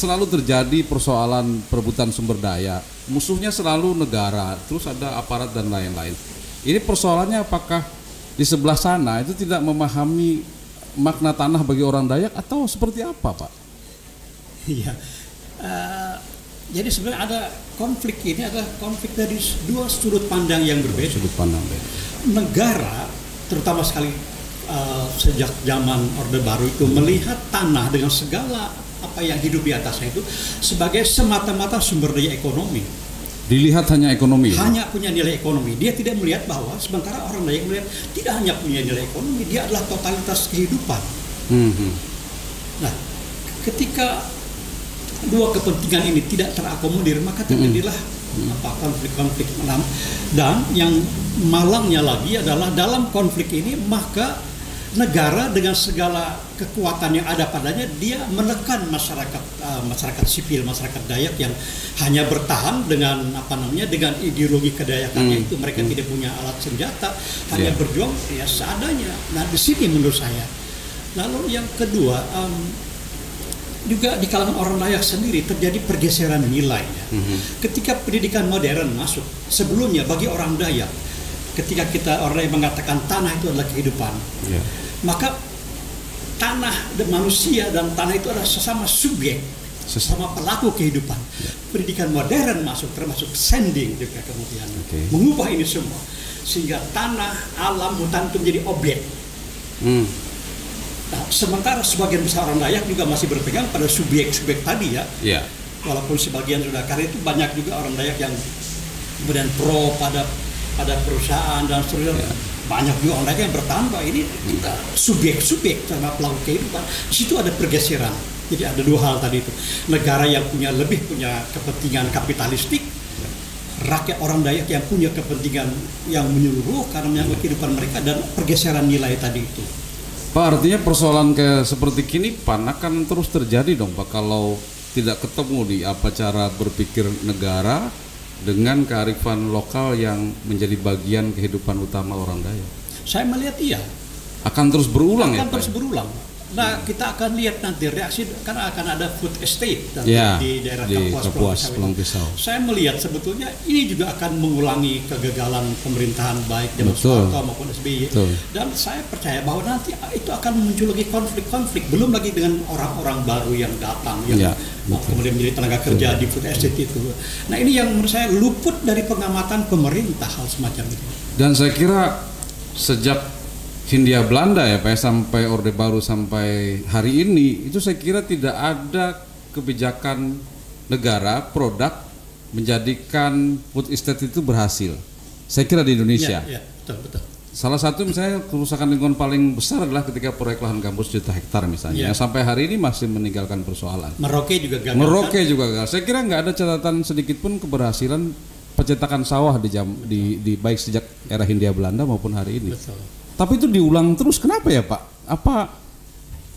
selalu terjadi persoalan perebutan sumber daya, musuhnya selalu negara, terus ada aparat dan lain-lain. Ini persoalannya apakah di sebelah sana itu tidak memahami makna tanah bagi orang Dayak atau seperti apa, Pak? Iya. Jadi sebenarnya ada konflik ini adalah konflik dari dua sudut pandang yang berbeda. Sudut pandang beda. Negara, terutama sekali sejak zaman Orde Baru itu melihat tanah dengan segala apa yang hidup di atasnya itu sebagai semata-mata sumber daya ekonomi. Dilihat hanya ekonomi. Hanya punya nilai ekonomi. Dia tidak melihat bahwa sementara orang Dayak melihat tidak hanya punya nilai ekonomi, dia adalah totalitas kehidupan. Nah, ketika dua kepentingan ini tidak terakomodir, maka terjadilah konflik-konflik. Dan yang malangnya lagi adalah dalam konflik ini maka negara dengan segala kekuatan yang ada padanya dia menekan masyarakat sipil, masyarakat Dayak yang hanya bertahan dengan dengan ideologi kedayakannya itu. Mereka tidak punya alat senjata, hanya berjuang ya seadanya. Nah, di sini menurut saya. Lalu yang kedua, juga di kalangan orang Dayak sendiri terjadi pergeseran nilai. Ketika pendidikan modern masuk, sebelumnya bagi orang Dayak, ketika orang Dayak mengatakan tanah itu adalah kehidupan, maka tanah dan manusia dan tanah itu adalah sesama subjek, sesama pelaku kehidupan. Pendidikan modern masuk, termasuk sending juga kemudian mengubah ini semua, sehingga tanah, alam, hutan itu menjadi objek. Nah, sementara sebagian besar orang Dayak juga masih berpegang pada subjek-subjek tadi ya. Walaupun sebagian sudah, karena itu banyak juga orang Dayak yang kemudian pro pada perusahaan dan seterusnya. Banyak juga orang Dayak yang bertahan bahwa ini kita subjek-subjek sama pelaku kehidupan. Di situ ada pergeseran. Jadi ada dua hal tadi itu. Negara yang lebih punya kepentingan kapitalistik, rakyat orang Dayak yang punya kepentingan yang menyeluruh karena menyangkut kehidupan mereka, dan pergeseran nilai tadi itu. Pak, artinya persoalan seperti kini akan terus terjadi dong Pak, kalau tidak ketemu di apa cara berpikir negara dengan kearifan lokal yang menjadi bagian kehidupan utama orang Dayak. Saya melihat iya. Akan terus berulang akan terus berulang. Nah, kita akan lihat nanti reaksi, karena akan ada food estate di daerah Kapuas, Pulang Pisau. Saya melihat sebetulnya ini juga akan mengulangi kegagalan pemerintahan baik zaman Soeharto maupun SBY. Dan saya percaya bahwa nanti itu akan muncul lagi konflik-konflik, belum lagi dengan orang-orang baru yang datang yang kemudian menjadi tenaga kerja di food estate itu. Nah, ini yang menurut saya luput dari pengamatan pemerintah hal semacam itu. Dan saya kira sejak Hindia Belanda ya Pak, sampai Orde Baru sampai hari ini itu saya kira tidak ada kebijakan negara produk menjadikan food estate itu berhasil. Saya kira di Indonesia. Betul. Salah satu misalnya kerusakan lingkungan paling besar adalah ketika proyek lahan gambut juta hektar misalnya, yang sampai hari ini masih meninggalkan persoalan. Merauke juga gagal. Merauke juga gagal. Saya kira nggak ada catatan sedikit pun keberhasilan pencetakan sawah di baik sejak era Hindia Belanda maupun hari ini. Betul. Tapi itu diulang terus, kenapa ya Pak? Apa?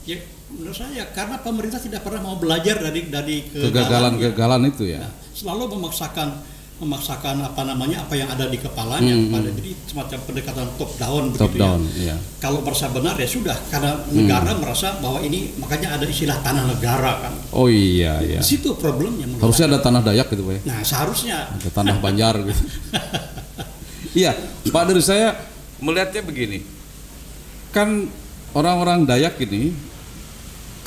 Ya, menurut saya karena pemerintah tidak pernah mau belajar dari kegagalan itu ya. Nah, selalu memaksakan apa yang ada di kepalanya, jadi semacam pendekatan top down begitu ya. Kalau merasa benar ya sudah, karena negara merasa bahwa ini, makanya ada istilah tanah negara kan. Oh iya. Di situ problemnya. Harusnya ada tanah Dayak gitu Pak ya. Nah, seharusnya ada tanah Banjar gitu. Iya, Pak, dari saya melihatnya begini, kan orang-orang Dayak ini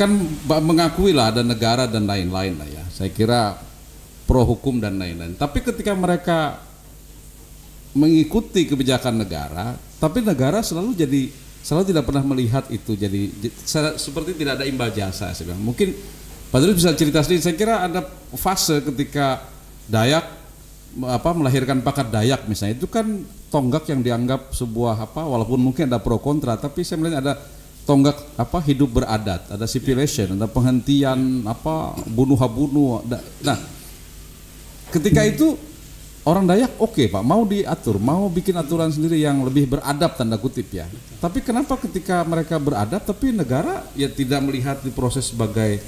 kan mengakui lah ada negara dan lain-lain lah ya. Saya kira pro hukum dan lain-lain. Tapi ketika mereka mengikuti kebijakan negara, tapi negara selalu tidak pernah melihat itu jadi seperti tidak ada imbal jasa. Saya bilang. Mungkin Pak Duri bisa cerita sedikit. Saya kira ada fase ketika Dayak melahirkan Pakat Dayak misalnya, itu kan tonggak yang dianggap sebuah walaupun mungkin ada pro kontra, tapi saya melihat ada tonggak hidup beradat, ada civilization, ada penghentian bunuh-bunuh. Nah, ketika itu orang Dayak oke, Pak, mau diatur, mau bikin aturan sendiri yang lebih beradab tanda kutip ya. Tapi kenapa ketika mereka beradab tapi negara ya tidak melihat di proses sebagai,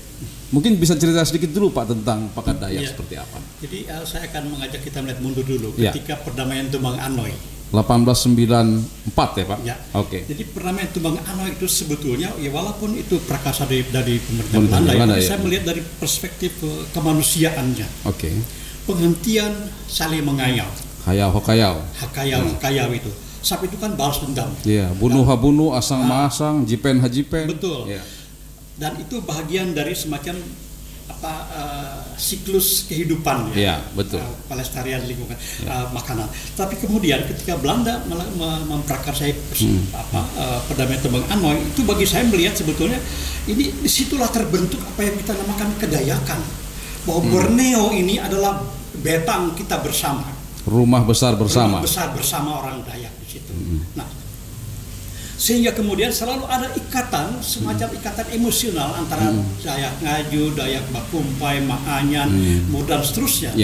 mungkin bisa cerita sedikit dulu Pak tentang Pakat Dayak seperti apa. Jadi saya akan mengajak kita melihat mundur dulu ketika perdamaian Tumbang Anoy. 1894 ya Pak? Ya. Oke. Jadi perdamaian Tumbang Anoy itu sebetulnya ya walaupun itu prakarsa dari pemerintahan Belanda, ya, saya melihat dari perspektif kemanusiaannya. Oke. Penghentian saling mengayal. Hakayau itu. Sampai itu kan balas dendam. Iya, bunuh-habunuh, asang-masang, jipen-hajipen. Betul. Ya. Dan itu bagian dari semacam siklus kehidupan ya, betul. Pelestarian lingkungan, makanan. Tapi kemudian ketika Belanda memprakarsai perdamaian Tumbang Anoy, itu bagi saya melihat sebetulnya ini disitulah terbentuk apa yang kita namakan kedayakan, bahwa Borneo ini adalah betang kita bersama, rumah besar bersama orang Dayak di situ. Nah, sehingga kemudian selalu ada ikatan, semacam ikatan emosional antara Dayak Ngaju, Dayak Bakumpai, Maanyan, dan seterusnya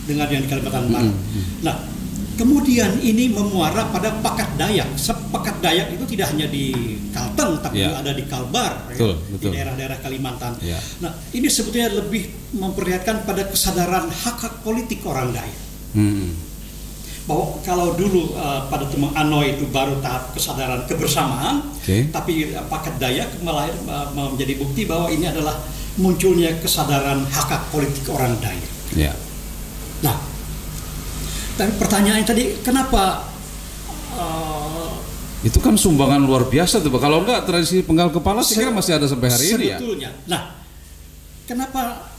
dengan yang di Kalimantan Barat. Nah, kemudian ini memuara pada Pakat Dayak. Pakat Dayak itu tidak hanya di Kalteng, tapi juga ada di Kalbar, betul. Di daerah-daerah Kalimantan. Nah, ini sebetulnya lebih memperlihatkan pada kesadaran hak-hak politik orang Dayak. Bahwa kalau dulu pada Tumbang Anoy itu baru tahap kesadaran kebersamaan, tapi Pakat Dayak menjadi bukti bahwa ini adalah munculnya kesadaran hak politik orang Dayak. Nah, tapi pertanyaannya tadi kenapa itu kan sumbangan luar biasa tuh, kalau enggak tradisi penggal kepala saya kira masih ada sampai hari ini ya. Sebetulnya. Nah, kenapa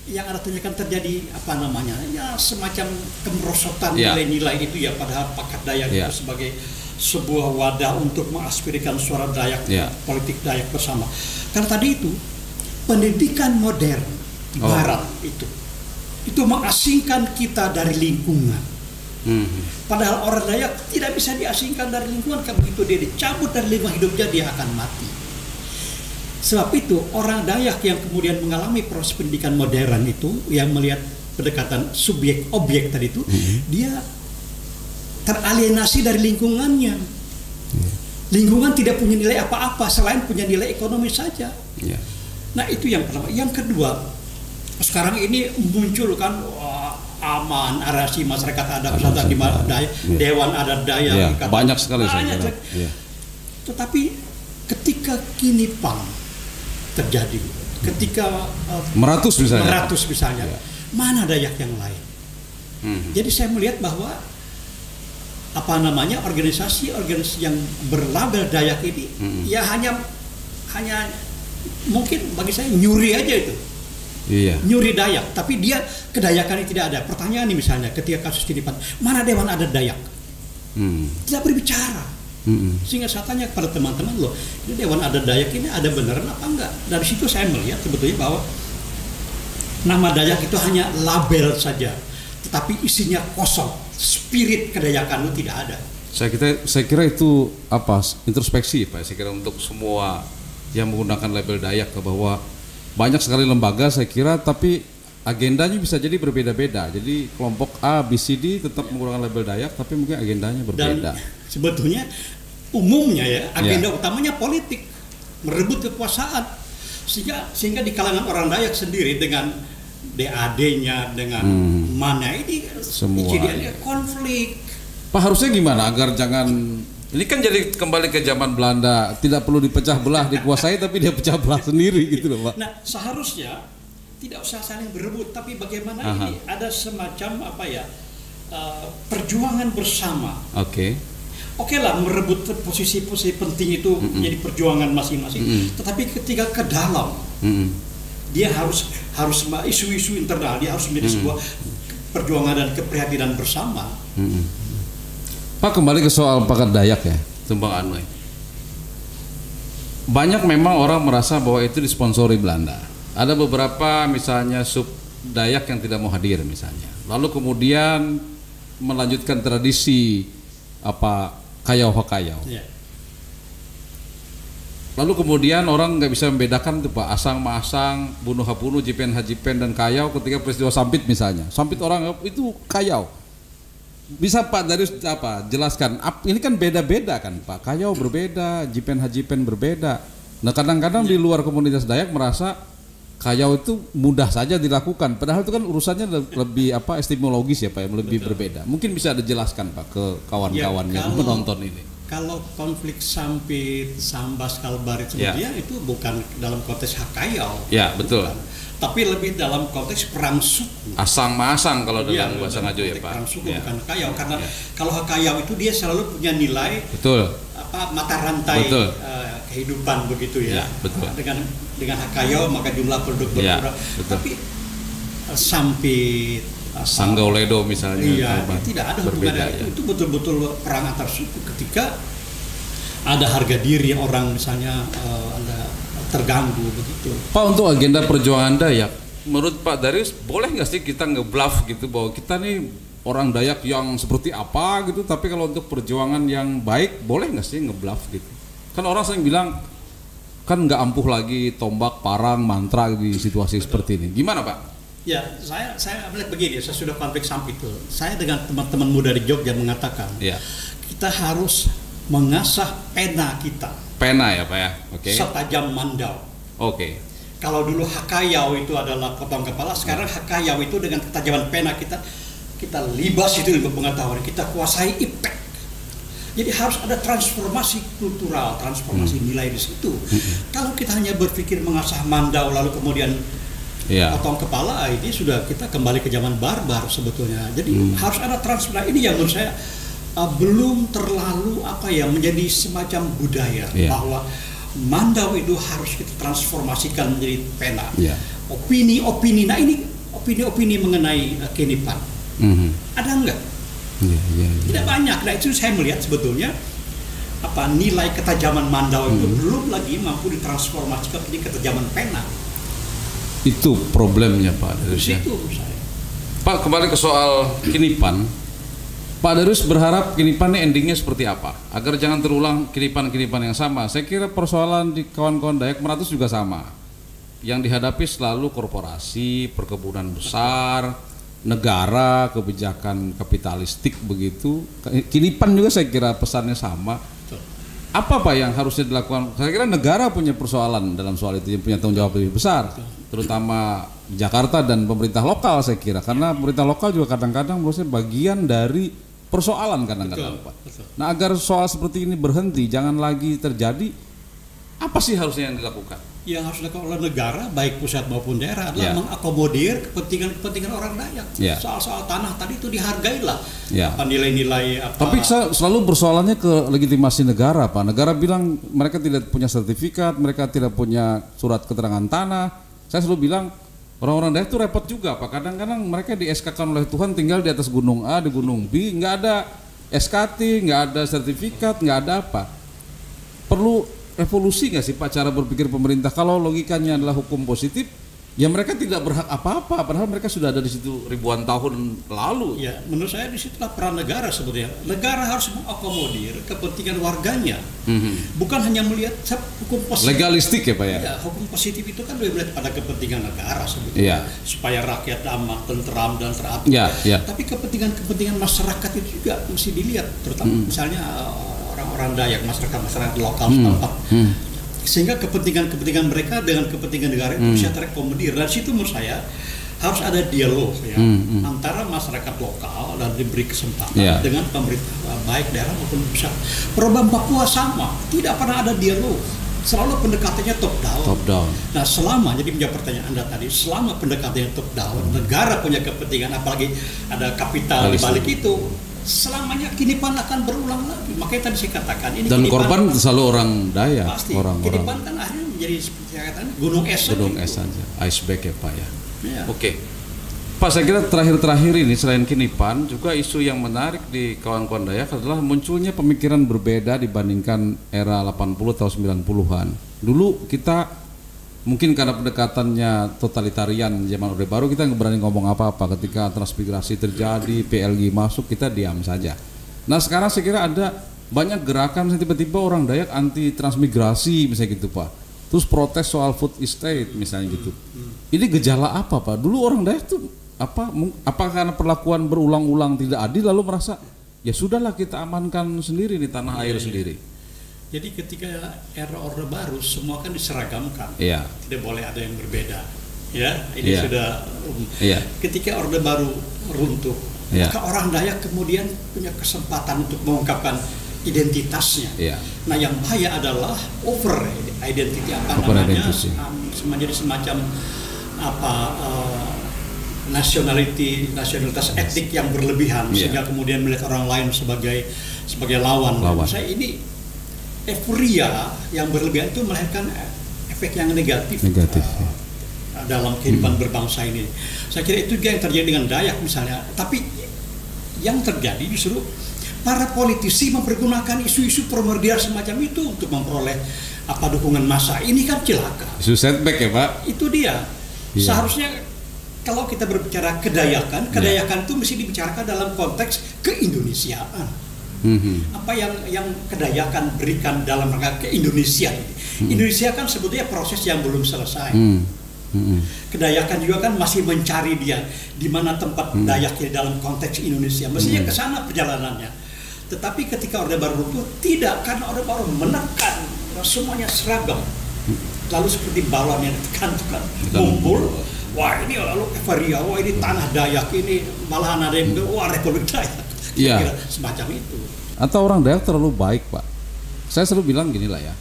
yang ada tanyakan terjadi semacam kemerosotan nilai-nilai itu ya, padahal Pakat Dayak itu sebagai sebuah wadah untuk mengaspirasikan suara Dayak, politik Dayak bersama. Karena tadi itu pendidikan modern Barat itu mengasingkan kita dari lingkungan. Padahal orang Dayak tidak bisa diasingkan dari lingkungan, karena begitu dia dicabut dari lingkungan hidupnya dia akan mati. Sebab itu orang Dayak yang kemudian mengalami proses pendidikan modern itu, yang melihat pendekatan subjek objek tadi itu, dia teralienasi dari lingkungannya. Lingkungan tidak punya nilai apa-apa selain punya nilai ekonomi saja. Nah, itu yang pertama. Yang kedua, sekarang ini muncul kan aman, arasi masyarakat adat di Dayak, Dewan Adat Dayak, banyak sekali saya kira. Tetapi ketika Kinipang terjadi, ketika Meratus misalnya, mana Dayak yang lain? Jadi saya melihat bahwa organisasi yang berlabel Dayak ini ya hanya mungkin bagi saya nyuri aja itu, nyuri Dayak, tapi dia kedayakannya tidak ada. Pertanyaan nih misalnya ketika kasus Kinipang, mana Dewan Adat Dayak? Tidak berbicara. Sehingga saya tanya kepada teman-teman, loh, ini Dewan Adat Dayak ini ada beneran apa enggak? Dari situ saya melihat sebetulnya bahwa nama Dayak itu hanya label saja, tetapi isinya kosong, spirit kedayakan itu tidak ada. Saya kira itu introspeksi Pak. Saya kira untuk semua yang menggunakan label Dayak, bahwa banyak sekali lembaga saya kira, tapi agendanya bisa jadi berbeda-beda. Jadi kelompok A, B, C, D tetap menggunakan label Dayak, tapi mungkin agendanya berbeda. Dan sebetulnya umumnya agenda utamanya politik, merebut kekuasaan, sehingga di kalangan orang Dayak sendiri dengan DAD-nya, dengan mana ini semua konflik. Pak, harusnya gimana agar jangan, ini kan jadi kembali ke zaman Belanda, tidak perlu dipecah belah, dikuasai tapi dia pecah belah sendiri gitu loh Pak. Nah, seharusnya tidak usah saling berebut, tapi bagaimana ini ada semacam perjuangan bersama. Oke lah, merebut posisi-posisi penting itu menjadi perjuangan masing-masing. Tetapi ketika ke dalam, dia harus isu-isu internal, dia harus menjadi sebuah perjuangan dan keprihatinan bersama. Pak, kembali ke soal Pakat Dayak ya, Tumbang Anoy. Banyak memang orang merasa bahwa itu disponsori Belanda. Ada beberapa misalnya sub Dayak yang tidak mau hadir misalnya. Lalu kemudian melanjutkan tradisi kayau-hakayau. Lalu kemudian orang nggak bisa membedakan tuh Pak, asang-masang, bunuh-habunuh, jipen-hajipen dan kayau ketika peristiwa Sampit misalnya. Sampit orang itu kayau. Bisa Pak dari jelaskan? Ini kan beda-beda kan Pak. Kayau berbeda, jipen-hajipen berbeda. Nah kadang-kadang di luar komunitas Dayak merasa Kayau itu mudah saja dilakukan, padahal itu kan urusannya lebih epistemologis ya Pak, ya, lebih berbeda. Mungkin bisa dijelaskan Pak ke kawan-kawan yang menonton ini. Kalau konflik Sampit, Sambas, Kalbar itu itu bukan dalam konteks Hakayau. Ya, betul. Bukan. Tapi lebih dalam konteks perang suku. Asang-masang kalau dalam bahasa Ngajo ya Pak. Perang suku bukan Hakayau, karena kalau Hakayau itu dia selalu punya nilai mata rantai kehidupan begitu ya. Betul. Dengan Hakayau maka jumlah penduduk berkurang. Tapi Sampit, Sanggauledo misalnya, tidak ada hubungannya. Itu betul-betul perang antar suku ketika ada harga diri orang misalnya ada terganggu begitu. Pak, untuk agenda perjuangan Dayak, menurut Pak Darius boleh nggak sih kita ngebluff gitu bahwa kita nih orang Dayak yang seperti apa gitu, tapi kalau untuk perjuangan yang baik boleh nggak sih ngebluff gitu? Kan orang sering bilang kan nggak ampuh lagi tombak, parang, mantra di situasi seperti ini. Gimana Pak? Ya, saya melihat begini, saya sudah konflik Sampit itu. Saya dengan teman-teman muda di Jogja mengatakan, kita harus mengasah pena kita. Pena ya Pak ya, oke. Setajam Mandau. Oke. Kalau dulu Hakayau itu adalah potong kepala, sekarang Hakayau itu dengan ketajaman pena kita libas itu ilmu pengetahuan, kita kuasai iptek. Jadi harus ada transformasi kultural, transformasi nilai di situ. Kalau kita hanya berpikir mengasah Mandau lalu kemudian potong kepala, ini sudah kita kembali ke zaman barbar sebetulnya. Jadi harus ada transformasi. Ini yang menurut saya belum terlalu menjadi semacam budaya bahwa Mandau itu harus kita transformasikan menjadi pena. Opini-opini, nah ini opini-opini mengenai Kinipan ada enggak? Tidak banyak. Nah itu saya melihat sebetulnya nilai ketajaman Mandau itu belum lagi mampu ditransformasikan menjadi ketajaman pena. Itu problemnya Pak Darius. Itu saya. Pak, kembali ke soal Kinipan. Pak Darius berharap Kinipan ini endingnya seperti apa? Agar jangan terulang Kinipan-Kinipan yang sama. Saya kira persoalan di kawan-kawan Dayak Meratus juga sama. Yang dihadapi selalu korporasi, perkebunan besar, negara, kebijakan kapitalistik begitu. Kinipan juga saya kira pesannya sama. Apa Pak yang harusnya dilakukan? Saya kira negara punya persoalan dalam soal itu, yang punya tanggung jawab lebih besar. Terutama Jakarta dan pemerintah lokal saya kira. Karena pemerintah lokal juga kadang-kadang menurut saya bagian dari persoalan kadang-kadang Pak. Nah, agar soal seperti ini berhenti, jangan lagi terjadi, apa sih harusnya yang dilakukan? Yang harus dilakukan oleh negara, baik pusat maupun daerah, adalah mengakomodir kepentingan orang Dayak. Soal-soal tanah tadi itu dihargailah. Nilai-nilai Tapi selalu persoalannya ke legitimasi negara Pak. Negara bilang mereka tidak punya sertifikat, mereka tidak punya surat keterangan tanah. Saya selalu bilang orang-orang Dayak itu repot juga Pak. Kadang-kadang mereka di SK-kan oleh Tuhan tinggal di atas gunung A, di gunung B, nggak ada SKT, nggak ada sertifikat, nggak ada apa. Perlu revolusi nggak sih Pak cara berpikir pemerintah? Kalau logikanya adalah hukum positif, ya mereka tidak berhak apa-apa, padahal mereka sudah ada di situ ribuan tahun lalu. Ya, menurut saya disitulah peran negara sebetulnya. Negara harus mengakomodir kepentingan warganya, bukan hanya melihat hukum positif. Legalistik ya Pak ya? Ya, hukum positif itu kan lebih melihat pada kepentingan negara sebetulnya, supaya rakyat aman, tentram dan teratur. Tapi kepentingan masyarakat itu juga mesti dilihat, terutama misalnya orang-orang Dayak, masyarakat lokal setempat. Sehingga kepentingan mereka dengan kepentingan negara itu bisa terakomodir. Dan situ menurut saya harus ada dialog antara masyarakat lokal dan diberi kesempatan dengan pemerintah baik daerah maupun pusat. Program Papua sama, tidak pernah ada dialog. Selalu pendekatannya top down. Nah, jadi menjawab pertanyaan Anda tadi, selama pendekatannya top down, negara punya kepentingan, apalagi ada kapital di balik itu, selamanya Kinipan akan berulang lagi. Makanya tadi saya katakan ini. Dan Kinipan, korban selalu orang Dayak. Pasti. Kinipan kan akhirnya menjadi seperti saya katakan gunung es saja. Iceberg ya Pak ya. Oke. Pak, saya kira terakhir ini selain Kinipan juga isu yang menarik di kawan-kawan Dayak adalah munculnya pemikiran berbeda dibandingkan era 80 atau 90-an. Dulu kita mungkin karena pendekatannya totalitarian zaman Orde Baru, kita nggak berani ngomong apa-apa. Ketika transmigrasi terjadi, PLG masuk, kita diam saja. Nah sekarang saya kira ada banyak gerakan tiba-tiba orang Dayak anti transmigrasi misalnya gitu Pak. Terus protes soal food estate misalnya gitu. Ini gejala apa Pak? Dulu orang Dayak tuh apa karena perlakuan berulang-ulang tidak adil lalu merasa ya sudahlah kita amankan sendiri di tanah air sendiri. Jadi ketika era Orde Baru semua kan diseragamkan, tidak boleh ada yang berbeda. ya ini sudah ketika Orde Baru runtuh, maka orang Dayak kemudian punya kesempatan untuk mengungkapkan identitasnya. Nah yang bahaya adalah over identity nationality semacam nasionalitas etnik yang berlebihan sehingga kemudian melihat orang lain sebagai lawan. Saya ini euforia yang berlebihan itu melahirkan efek yang negatif. Dalam kehidupan berbangsa ini. Saya kira itu juga yang terjadi dengan Dayak misalnya. Tapi yang terjadi justru para politisi mempergunakan isu-isu primordial semacam itu untuk memperoleh dukungan massa. Ini kan celaka. Isu setback ya Pak? Itu dia. Seharusnya kalau kita berbicara kedayakan itu mesti dibicarakan dalam konteks keindonesiaan. Apa yang kedayakan berikan dalam rangka keindonesiaan. Indonesia kan sebetulnya proses yang belum selesai. Kedayakan juga kan masih mencari dia di mana tempat Dayaknya dalam konteks Indonesia. Mestinya ke sana perjalanannya. Tetapi ketika Orde Baru runtuh, tidak, karena Orde Baru menekan semuanya seragam. Lalu seperti balon yang ditekan itu kan kumpul. Wah ini lalu euforia, wah ini tanah Dayak, ini malahan ada yang wah Republik Dayak. Kira-kira semacam itu. Atau orang Dayak terlalu baik Pak. Saya selalu bilang gini lah ya.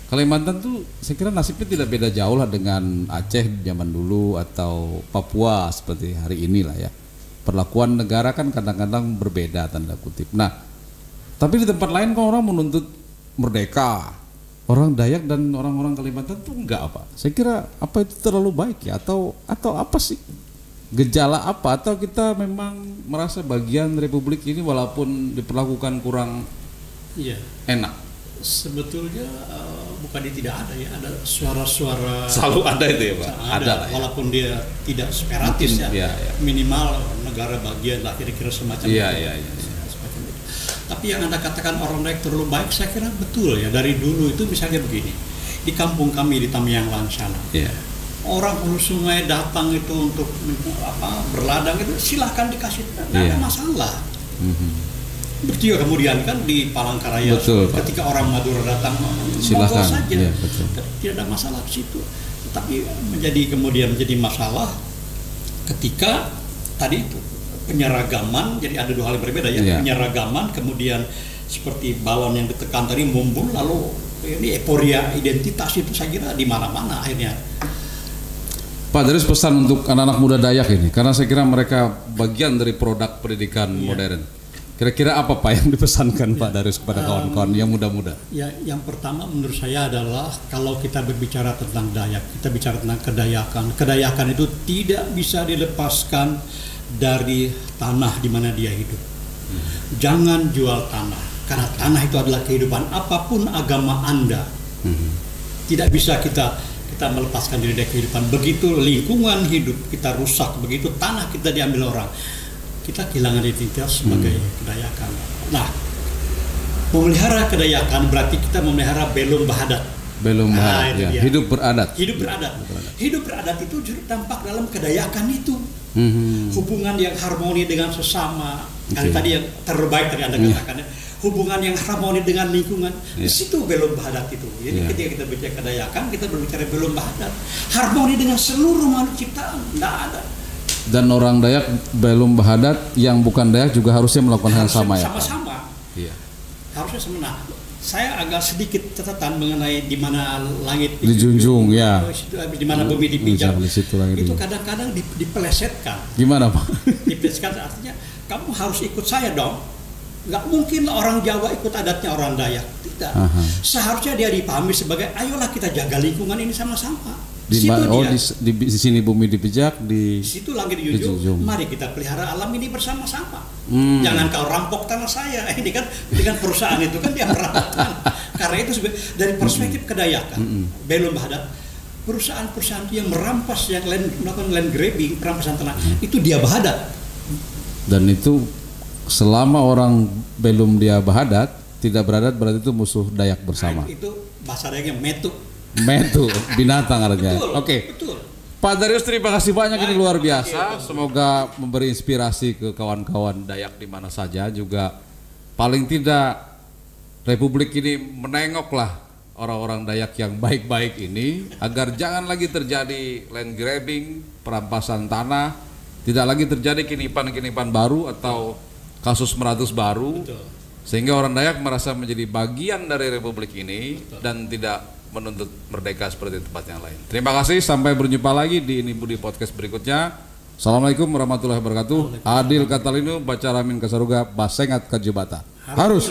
Kalimantan tuh saya kira nasibnya tidak beda jauh lah dengan Aceh zaman dulu atau Papua seperti hari ini lah ya. Perlakuan negara kan kadang-kadang berbeda tanda kutip. Nah, tapi di tempat lain kan orang menuntut merdeka. Orang Dayak dan orang-orang Kalimantan tuh enggak apa. Saya kira apa itu terlalu baik ya atau apa sih? Gejala apa atau kita memang merasa bagian republik ini walaupun diperlakukan kurang enak? Sebetulnya bukan tidak ada ya, ada suara-suara selalu ada itu ya Pak. Ada walaupun dia tidak separatis minimal negara bagian lah kira-kira semacam itu. Semacam itu. Tapi yang Anda katakan orang Dayak terlalu baik, saya kira betul ya. Dari dulu itu misalnya begini, di kampung kami di Tamiang Langsana, orang hulu sungai datang itu untuk berladang itu silahkan dikasih, tidak ada masalah. Begitu kemudian kan di Palangkaraya ketika orang Madura datang silakan saja, tidak ada masalah di situ. Tapi kemudian menjadi masalah ketika tadi itu penyeragaman, jadi ada dua hal yang berbeda ya. Penyeragaman kemudian seperti balon yang ditekan tadi mumbul, lalu ini euforia identitas itu saya kira di mana-mana akhirnya. Pak Darius pesan untuk anak-anak muda Dayak ini, karena saya kira mereka bagian dari produk pendidikan modern. Kira-kira apa Pak yang dipesankan Pak Darius kepada kawan-kawan yang muda-muda? Ya, yang pertama menurut saya adalah kalau kita berbicara tentang Dayak, kita bicara tentang kedayakan. Kedayakan itu tidak bisa dilepaskan dari tanah di mana dia hidup. Jangan jual tanah, karena tanah itu adalah kehidupan apapun agama Anda. Tidak bisa kita melepaskan diri dari kehidupan. Begitu lingkungan hidup kita rusak, begitu tanah kita diambil orang, kita kehilangan identitas sebagai kedayakan. Nah, memelihara kedayakan berarti kita memelihara belum bahadat. Hidup beradat. Hidup beradat itu justru tampak dalam kedayakan itu. Hubungan yang harmoni dengan sesama. Kan tadi yang terbaik tadi Anda katakan, hubungan yang harmoni dengan lingkungan. Di situ belum bahadat itu. Jadi ketika kita bicara kedayakan, kita berbicara belum bahadat. Harmoni dengan seluruh makhluk ciptaan, tidak ada. Dan orang Dayak belum bahadat yang bukan Dayak juga harusnya melakukan hal yang sama ya. Sama-sama. Harusnya sama. Nah, saya agak sedikit catatan mengenai di mana langit dijunjung di mana bumi dipijak. Itu kadang-kadang dipelesetkan. Gimana Pak? Dipelesetkan artinya kamu harus ikut saya dong. Nggak mungkin orang Jawa ikut adatnya orang Dayak. Tidak. Seharusnya dia dipahami sebagai ayolah kita jaga lingkungan ini sama-sama. Di sini bumi dipijak, di situ langit dijunjung. Mari kita pelihara alam ini bersama-sama. Jangan kau rampok tanah saya. Ini kan dengan perusahaan itu kan dia merampok. Karena itu dari perspektif kedayakan, belum bahadat, perusahaan-perusahaan yang merampas, yang melakukan land grabbing, perampasan tanah, itu dia bahadat. Dan itu selama orang belum dia bahadat, tidak beradat, berarti itu musuh Dayak bersama. Nah, itu bahasa Dayaknya metu. Binatang artinya. Oke. Pak Darius terima kasih banyak, ini luar biasa. Semoga memberi inspirasi ke kawan-kawan Dayak di mana saja, juga paling tidak Republik ini menengoklah orang-orang Dayak yang baik-baik ini agar jangan lagi terjadi land grabbing, perampasan tanah, tidak lagi terjadi kinipan-kinipan baru atau kasus meratus baru. Betul. Sehingga orang Dayak merasa menjadi bagian dari republik ini. Betul. Dan tidak menuntut merdeka seperti tempat yang lain. Terima kasih, sampai berjumpa lagi di Ini Budi Podcast berikutnya. Assalamualaikum warahmatullahi wabarakatuh. Adil Katalino, baca Ramin Kasaruga, Basengat Kajubata. Harus.